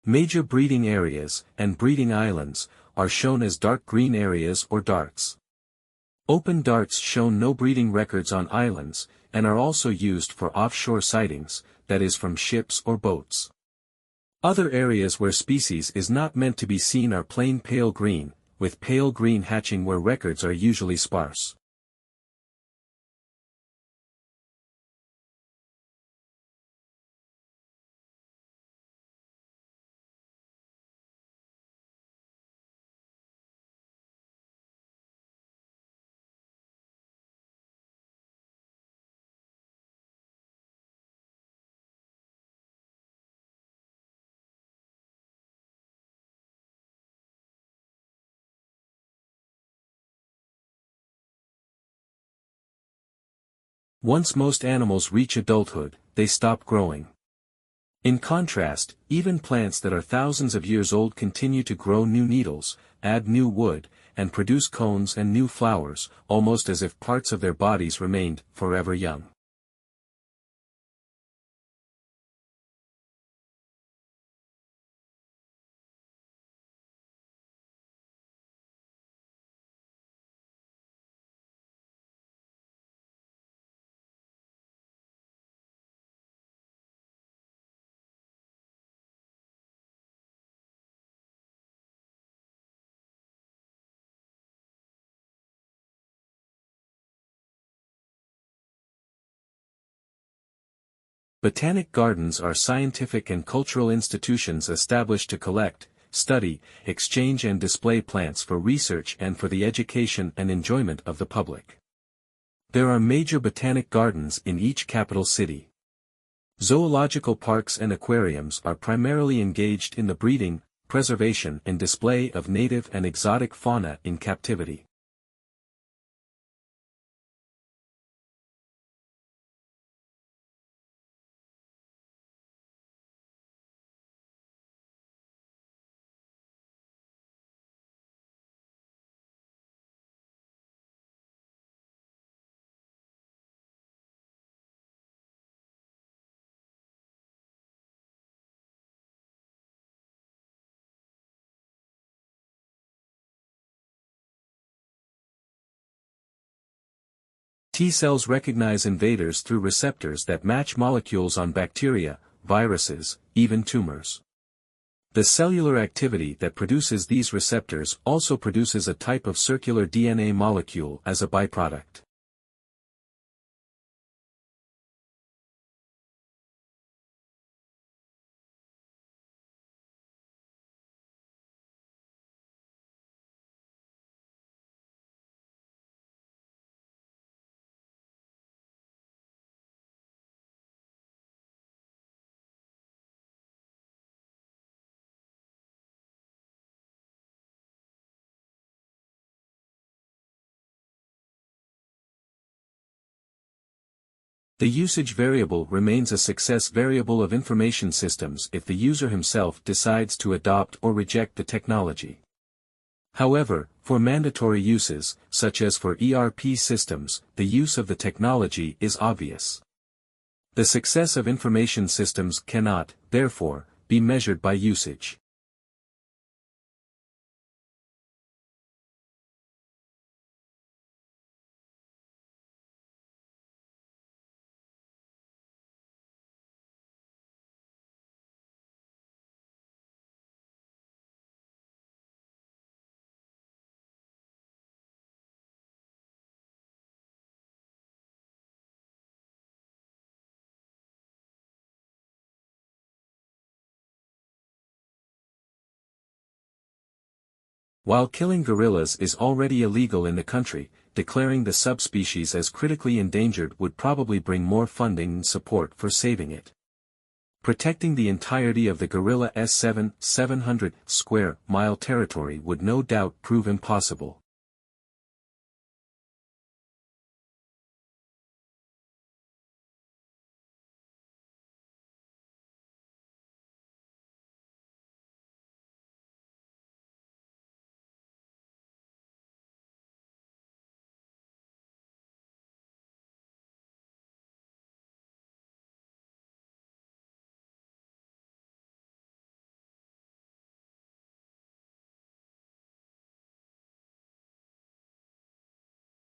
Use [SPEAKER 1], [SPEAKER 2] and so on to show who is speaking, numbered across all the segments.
[SPEAKER 1] Major breeding areas, and breeding islands, are shown as dark green areas or darts. Open darts show no breeding records on islands, and are also used for offshore sightings, that is from ships or boats. Other areas where species is not meant to be seen are plain pale green, with pale green hatching where records are usually sparse. Once most animals reach adulthood, they stop growing. In contrast, even plants that are thousands of years old continue to grow new needles, add new wood, and produce cones and new flowers, almost as if parts of their bodies remained forever young. Botanic gardens are scientific and cultural institutions established to collect, study, exchange and display plants for research and for the education and enjoyment of the public. There are major botanic gardens in each capital city. Zoological parks and aquariums are primarily engaged in the breeding, preservation and display of native and exotic fauna in captivity. T cells recognize invaders through receptors that match molecules on bacteria, viruses, even tumors. The cellular activity that produces these receptors also produces a type of circular DNA molecule as a byproduct. The usage variable remains a success variable of information systems if the user himself decides to adopt or reject the technology. However, for mandatory uses, such as for ERP systems, the use of the technology is obvious. The success of information systems cannot, therefore, be measured by usage. While killing gorillas is already illegal in the country, declaring the subspecies as critically endangered would probably bring more funding and support for saving it. Protecting the entirety of the gorilla's 700 square mile territory would no doubt prove impossible.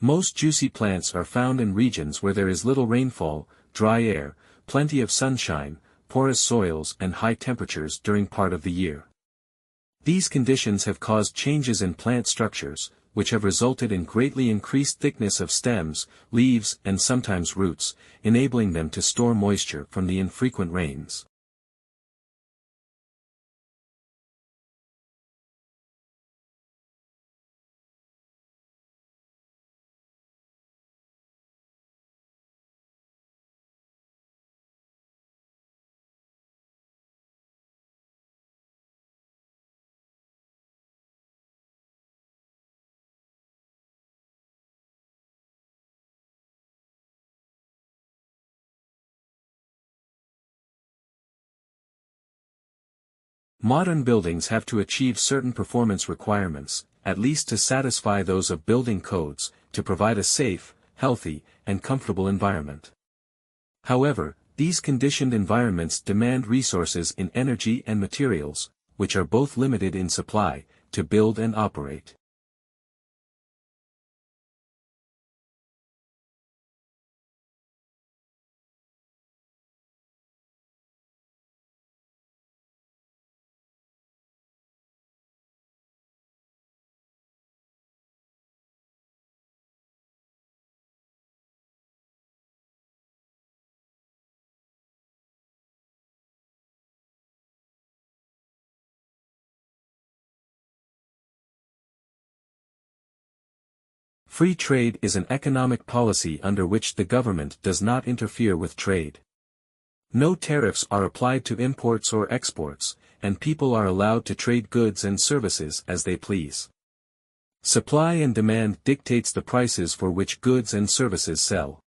[SPEAKER 1] Most juicy plants are found in regions where there is little rainfall, dry air, plenty of sunshine, porous soils and high temperatures during part of the year. These conditions have caused changes in plant structures, which have resulted in greatly increased thickness of stems, leaves and sometimes roots, enabling them to store moisture from the infrequent rains. Modern buildings have to achieve certain performance requirements, at least to satisfy those of building codes, to provide a safe, healthy, and comfortable environment. However, these conditioned environments demand resources in energy and materials, which are both limited in supply, to build and operate. Free trade is an economic policy under which the government does not interfere with trade. No tariffs are applied to imports or exports, and people are allowed to trade goods and services as they please. Supply and demand dictates the prices for which goods and services sell.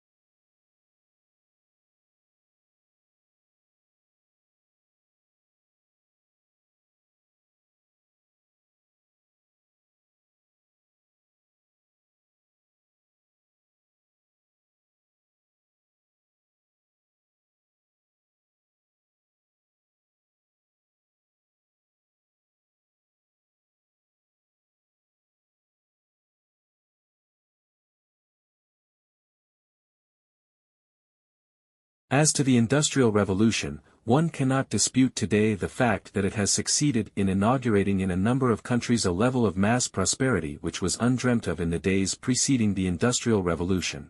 [SPEAKER 1] As to the Industrial Revolution, one cannot dispute today the fact that it has succeeded in inaugurating in a number of countries a level of mass prosperity which was undreamt of in the days preceding the Industrial Revolution.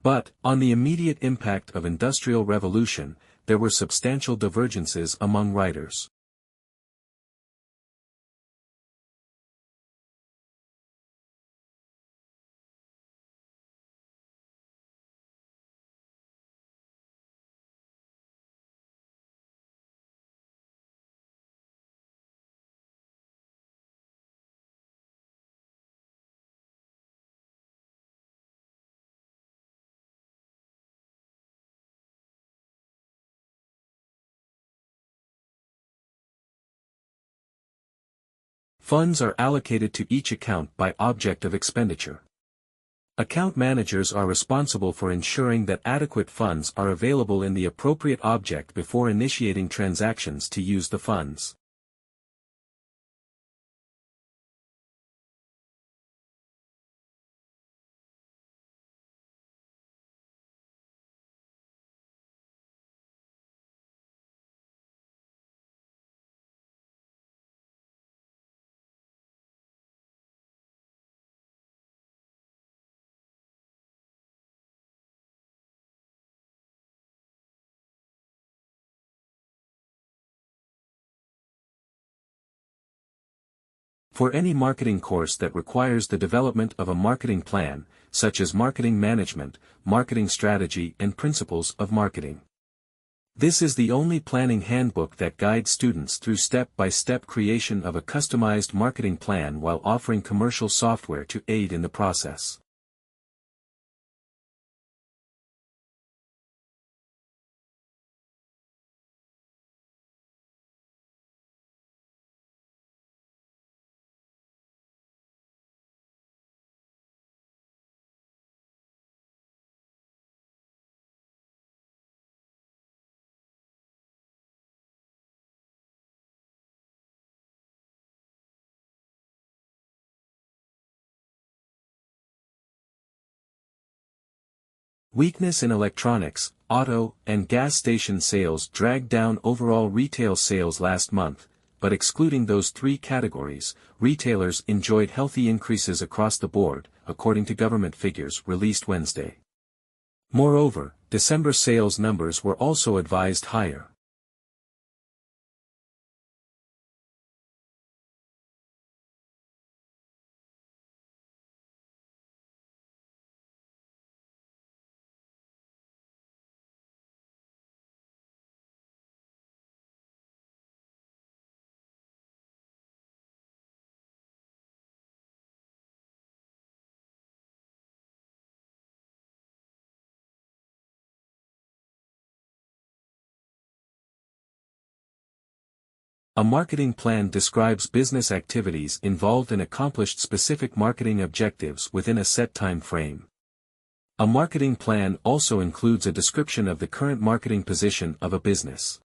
[SPEAKER 1] But, on the immediate impact of Industrial Revolution, there were substantial divergences among writers. Funds are allocated to each account by object of expenditure. Account managers are responsible for ensuring that adequate funds are available in the appropriate object before initiating transactions to use the funds. For any marketing course that requires the development of a marketing plan, such as marketing management, marketing strategy and principles of marketing. This is the only planning handbook that guides students through step-by-step creation of a customized marketing plan while offering commercial software to aid in the process. Weakness in electronics, auto, and gas station sales dragged down overall retail sales last month, but excluding those three categories, retailers enjoyed healthy increases across the board, according to government figures released Wednesday. Moreover, December sales numbers were also advised higher. A marketing plan describes business activities involved in accomplished specific marketing objectives within a set time frame. A marketing plan also includes a description of the current marketing position of a business.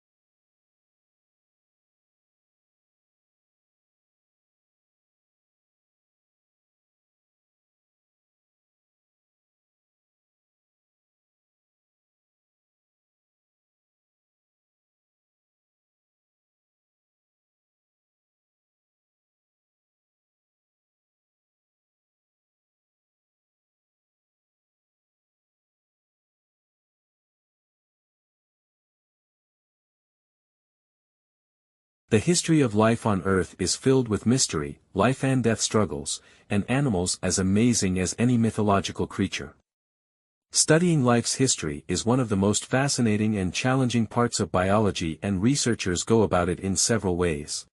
[SPEAKER 1] The history of life on Earth is filled with mystery, life and death struggles, and animals as amazing as any mythological creature. Studying life's history is one of the most fascinating and challenging parts of biology, and researchers go about it in several ways.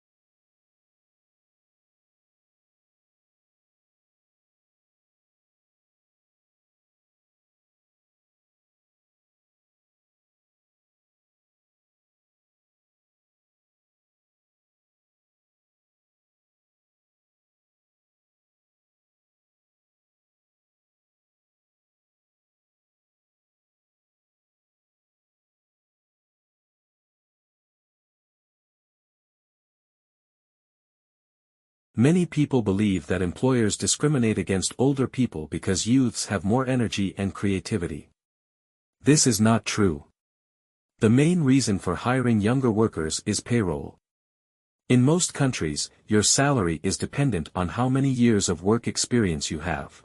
[SPEAKER 1] Many people believe that employers discriminate against older people because youths have more energy and creativity. This is not true. The main reason for hiring younger workers is payroll. In most countries, your salary is dependent on how many years of work experience you have.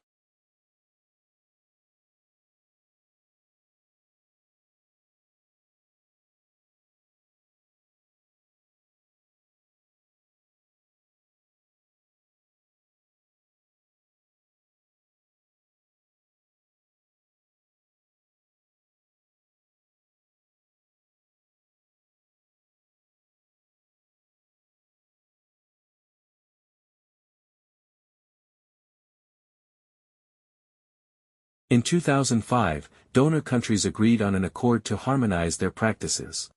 [SPEAKER 1] In 2005, donor countries agreed on an accord to harmonize their practices.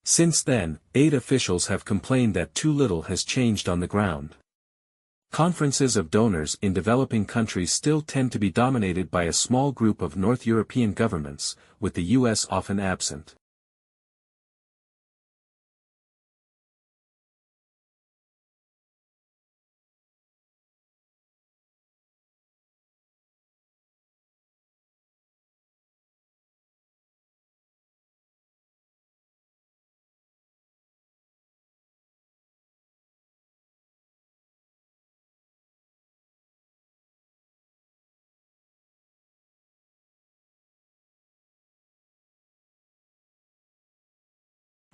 [SPEAKER 1] Since then, aid officials have complained that too little has changed on the ground. Conferences of donors in developing countries still tend to be dominated by a small group of North European governments, with the US often absent.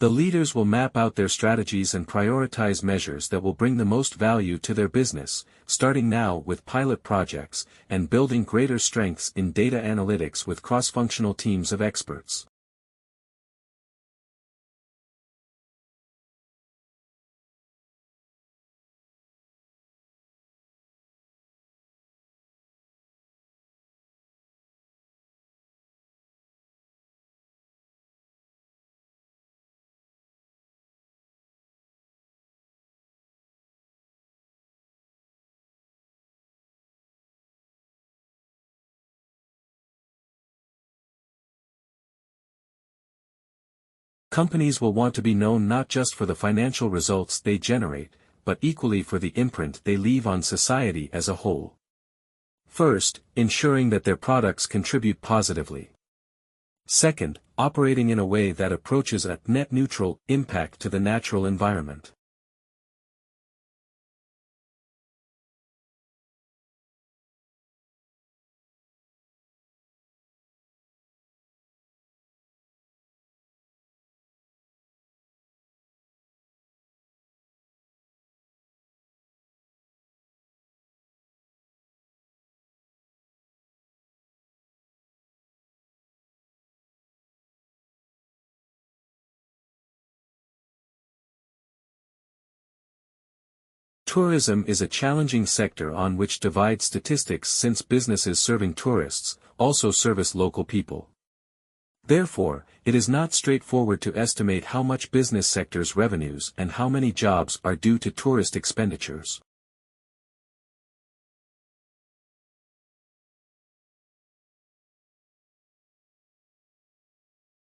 [SPEAKER 1] The leaders will map out their strategies and prioritize measures that will bring the most value to their business, starting now with pilot projects, and building greater strengths in data analytics with cross-functional teams of experts. Companies will want to be known not just for the financial results they generate, but equally for the imprint they leave on society as a whole. First, ensuring that their products contribute positively. Second, operating in a way that approaches a net neutral impact to the natural environment. Tourism is a challenging sector on which divide statistics since businesses serving tourists also service local people. Therefore, it is not straightforward to estimate how much business sector's revenues and how many jobs are due to tourist expenditures.